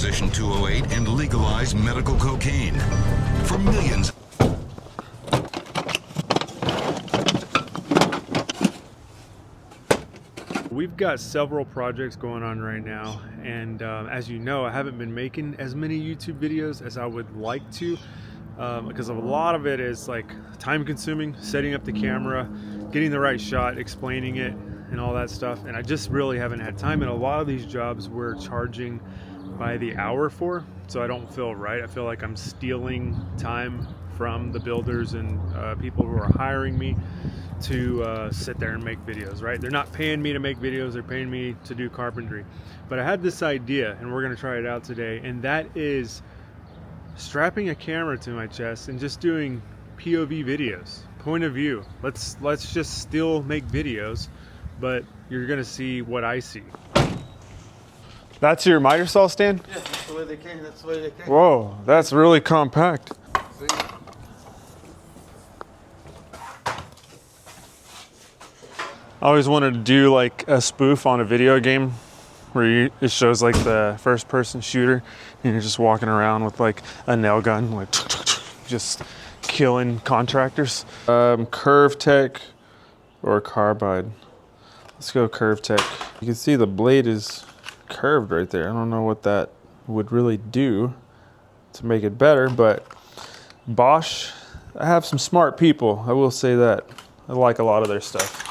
Proposition 208 and legalize medical cocaine. For millions. We've got several projects going on right now, and as you know, I haven't been making as many YouTube videos as I would like to, because a lot of it is like time consuming, setting up the camera, getting the right shot, explaining it, and all that stuff. And I just really haven't had time, and a lot of these jobs we're charging by the hour for, so I don't feel right. I feel like I'm stealing time from the builders and people who are hiring me to sit there and make videos, right? They're not paying me to make videos, they're paying me to do carpentry. But I had this idea, and we're gonna try it out today, and that is strapping a camera to my chest and just doing POV videos, point of view. Let's just still make videos, but you're gonna see what I see. That's your miter saw stand? Yeah, that's the way they came, that's the way they came. Whoa, that's really compact. See? I always wanted to do like a spoof on a video game where it shows like the first person shooter and you're just walking around with like a nail gun, like just killing contractors. Curve Tech or carbide. Let's go Curve Tech. You can see the blade is curved right there. I don't know what that would really do to make it better, but Bosch, I have some smart people, I will say that. I like a lot of their stuff.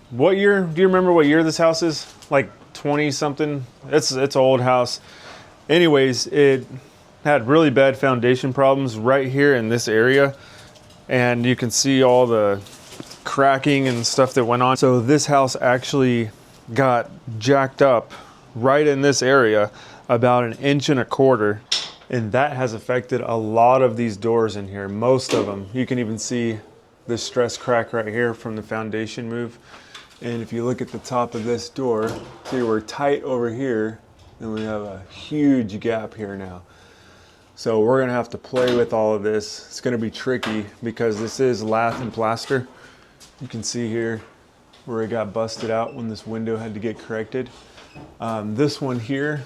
What year, do you remember what year this house is? Like 20 something? It's an old house. Anyways, it had really bad foundation problems right here in this area. And you can see all the cracking and stuff that went on. So this house actually got jacked up right in this area, about 1.25 inches. And that has affected a lot of these doors in here, most of them. You can even see the stress crack right here from the foundation move. And if you look at the top of this door, see we're tight over here, and we have a huge gap here now. So we're gonna have to play with all of this. It's gonna be tricky because this is lath and plaster. You can see here where it got busted out when this window had to get corrected. This one here,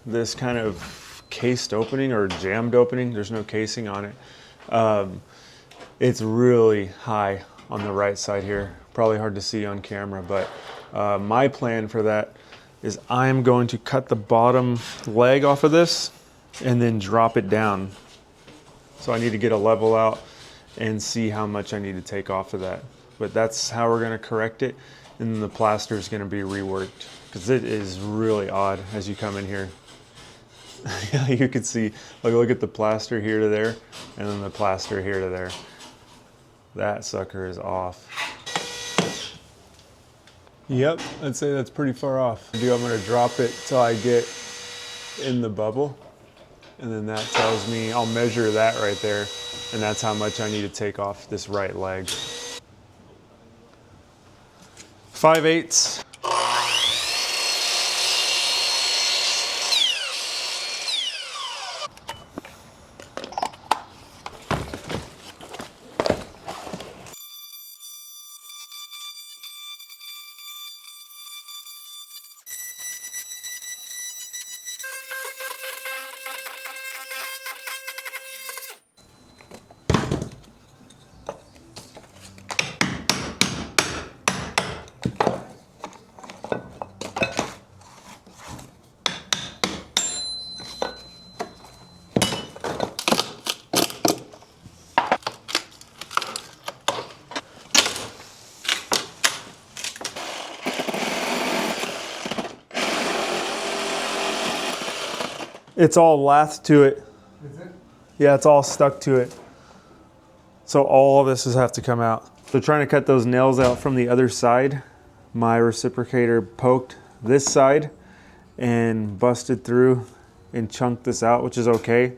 this kind of cased opening or jammed opening, there's no casing on it. It's really high on the right side here. Probably hard to see on camera, but my plan for that is I'm going to cut the bottom leg off of this and then drop it down. So I need to get a level out and see how much I need to take off of that. But that's how we're gonna correct it. And then the plaster is gonna be reworked because it is really odd as you come in here. You can see, look at the plaster here to there and then the plaster here to there. That sucker is off. Yep, I'd say that's pretty far off. I'm gonna drop it till I get in the bubble. And then that tells me, I'll measure that right there. And that's how much I need to take off this right leg. 5/8. It's all lathed to it. Is it? Yeah, it's all stuck to it. So all of this has have to come out. So trying to cut those nails out from the other side, my reciprocator poked this side and busted through and chunked this out, which is okay.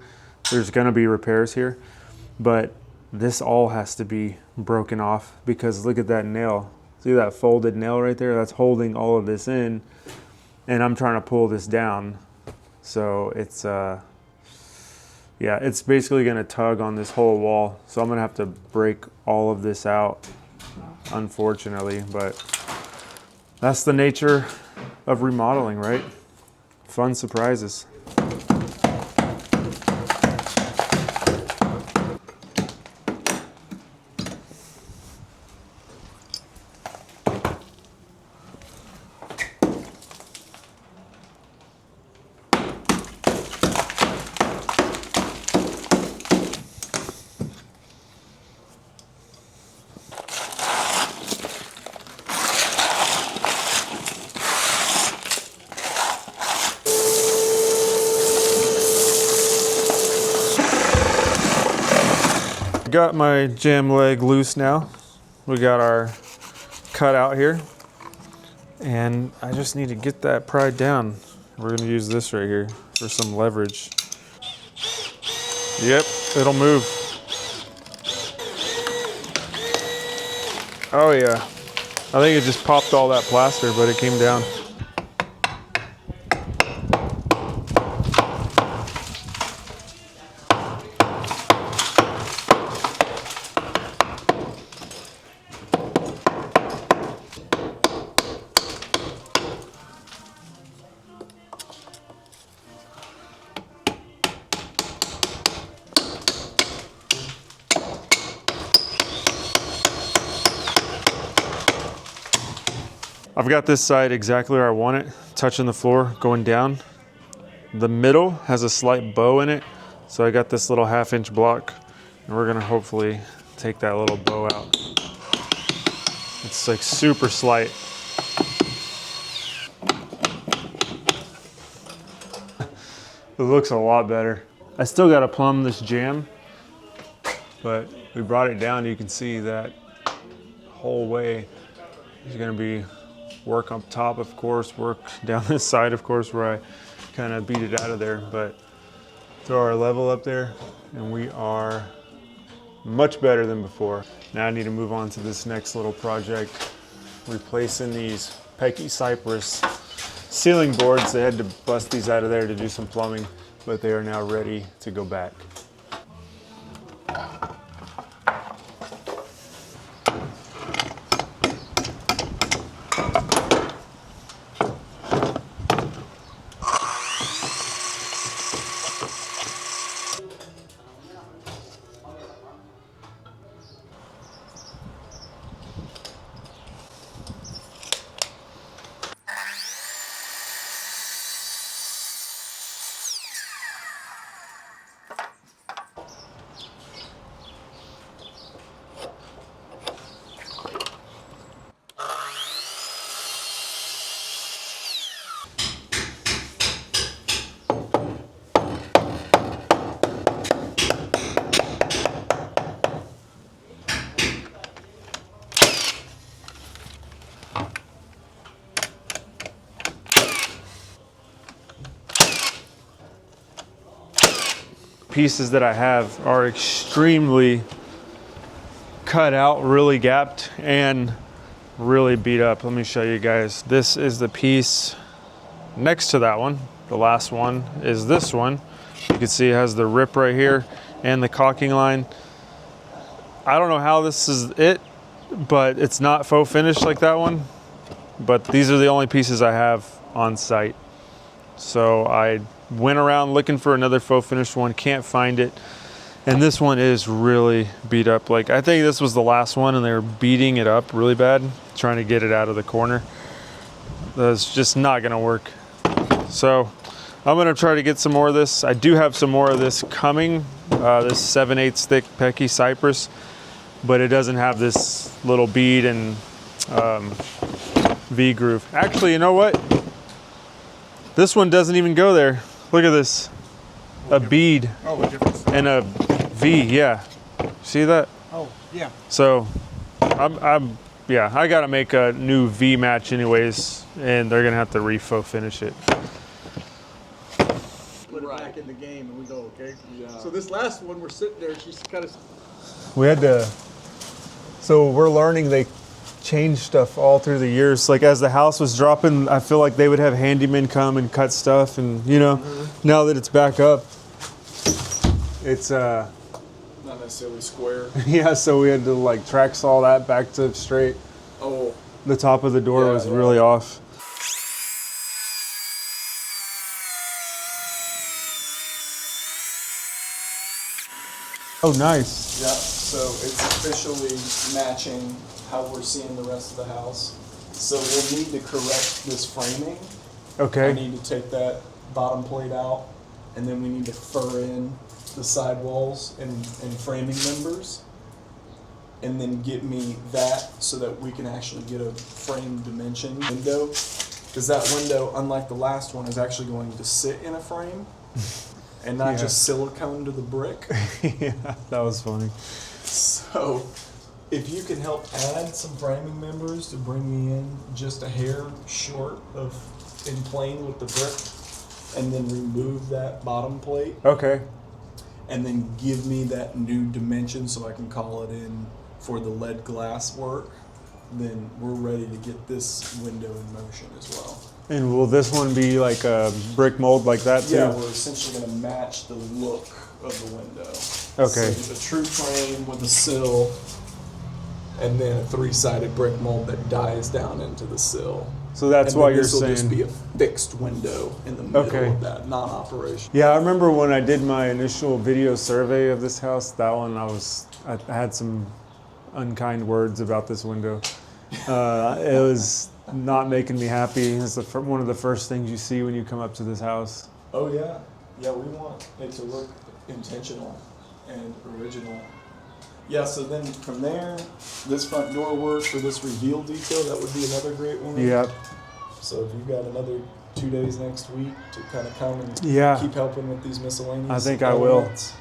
There's gonna be repairs here, but this all has to be broken off because look at that nail. See that folded nail right there? That's holding all of this in, and I'm trying to pull this down. So it's, yeah, it's basically gonna tug on this whole wall. So I'm gonna have to break all of this out, unfortunately, but That's the nature of remodeling, right? Fun surprises. Got my jam leg loose now. We got our cut out here. And I just need to get that pried down. We're gonna use this right here for some leverage. Yep, it'll move. Oh yeah. I think it just popped all that plaster, but it came down. I've got this side exactly where I want it, touching the floor, going down. The middle has a slight bow in it, so I got this little 1/2-inch block, and we're gonna hopefully take that little bow out. It's like super slight. It looks a lot better. I still gotta plumb this jamb, but we brought it down. You can see that whole way is gonna be work up top, of course, work down this side, of course, where I kind of beat it out of there, but throw our level up there, and we are much better than before. Now I need to move on to this next little project, replacing these Pecky Cypress ceiling boards. They had to bust these out of there to do some plumbing, but they are now ready to go back. Pieces that I have are extremely cut out, really gapped, and really beat up. Let me show you guys. This is the piece next to that one. The last one is this one. You can see it has the rip right here and the caulking line. I don't know how this is it, but it's not faux finish like that one. But these are the only pieces I have on site. So I went around looking for another faux finished one, can't find it. And this one is really beat up. Like, I think this was the last one and they were beating it up really bad, trying to get it out of the corner. That's just not gonna work. So I'm gonna try to get some more of this. I do have some more of this coming, this 7/8 thick Pecky Cypress, but it doesn't have this little bead and V groove. Actually, you know what? This one doesn't even go there. Look at this, a bead and a V, yeah. See that? Oh, yeah. So yeah, I gotta make a new V match anyways, and they're gonna have to faux finish it. Put it back in the game and we go, okay? Yeah. So this last one, we're sitting there, she's kind of... We had to, so we're learning they changed stuff all through the years. Like as the house was dropping, I feel like they would have handymen come and cut stuff, and you know, now that it's back up, it's not necessarily square. yeah, so we had to like track saw that back to straight. Oh, The top of the door Yeah, was yeah. really off. Oh, nice. Yeah, so it's officially matching how we're seeing the rest of the house. So we'll need to correct this framing. Okay. I need to take that bottom plate out, and then we need to fur in the sidewalls and framing members, and then get me that so that we can actually get a frame dimension window. Because that window, unlike the last one, is actually going to sit in a frame and not Yeah. just silicone to the brick. Yeah, that was funny. So, if you can help add some framing members to bring me in just a hair short of in plane with the brick, and then remove that bottom plate, Okay. and then give me that new dimension so I can call it in for the lead glass work, then we're ready to get this window in motion as well. And will this one be like a brick mold like that too? Yeah, we're essentially going to match the look of the window. Okay. So a true frame with a sill, and then a three-sided brick mold that dies down into the sill. So that's And why then you're this will just saying. be a fixed window in the middle Okay. of that non-operation. Yeah, I remember when I did my initial video survey of this house. That one, I had some unkind words about this window. It was not making me happy. It's one of the first things you see when you come up to this house. Oh yeah, yeah. We want it to look intentional and original. Yeah. So then from there, this front door work for this reveal detail, that would be another great one. Yep. So if you've got another 2 days next week to kind of come and Yeah. keep helping with these miscellaneous I think I will. elements.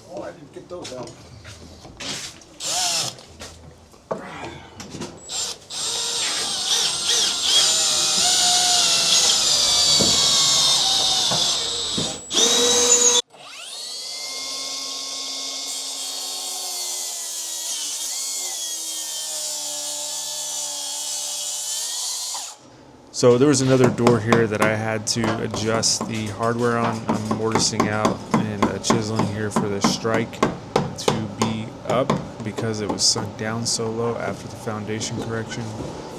Oh, I didn't get those out. So there was another door here that I had to adjust the hardware on. I'm mortising out and chiseling here for the strike to be up because it was sunk down so low after the foundation correction.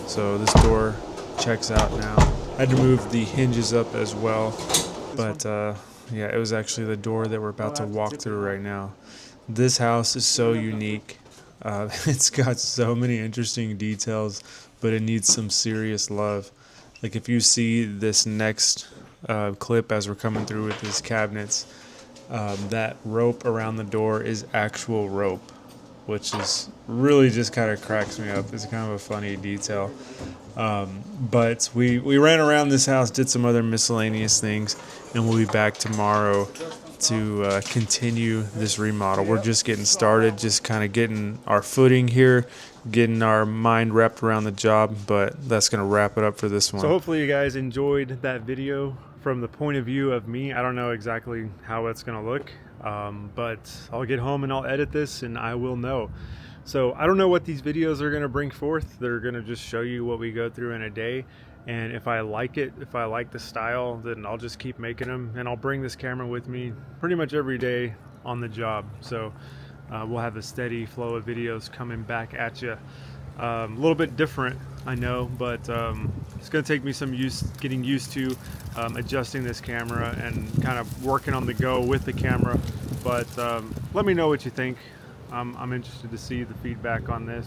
So this door checks out now. I had to move the hinges up as well, but yeah, it was actually the door that we're about to walk through right now. This house is so unique. It's got so many interesting details, but it needs some serious love. Like if you see this next clip as we're coming through with these cabinets, that rope around the door is actual rope, which is really just kind of cracks me up. It's kind of a funny detail. But we ran around this house, did some other miscellaneous things, and we'll be back tomorrow to continue this remodel. We're just getting started, just kind of getting our footing here, getting our mind wrapped around the job, but that's going to wrap it up for this one. So hopefully you guys enjoyed that video from the point of view of me. I don't know exactly how it's going to look, but I'll get home and I'll edit this and I will know. So I don't know what these videos are going to bring forth. They're going to just show you what we go through in a day. And if I like it, if I like the style, then I'll just keep making them. And I'll bring this camera with me pretty much every day on the job. So we'll have a steady flow of videos coming back at you. A little bit different, I know, but it's going to take me some getting used to adjusting this camera and kind of working on the go with the camera. But let me know what you think. I'm interested to see the feedback on this.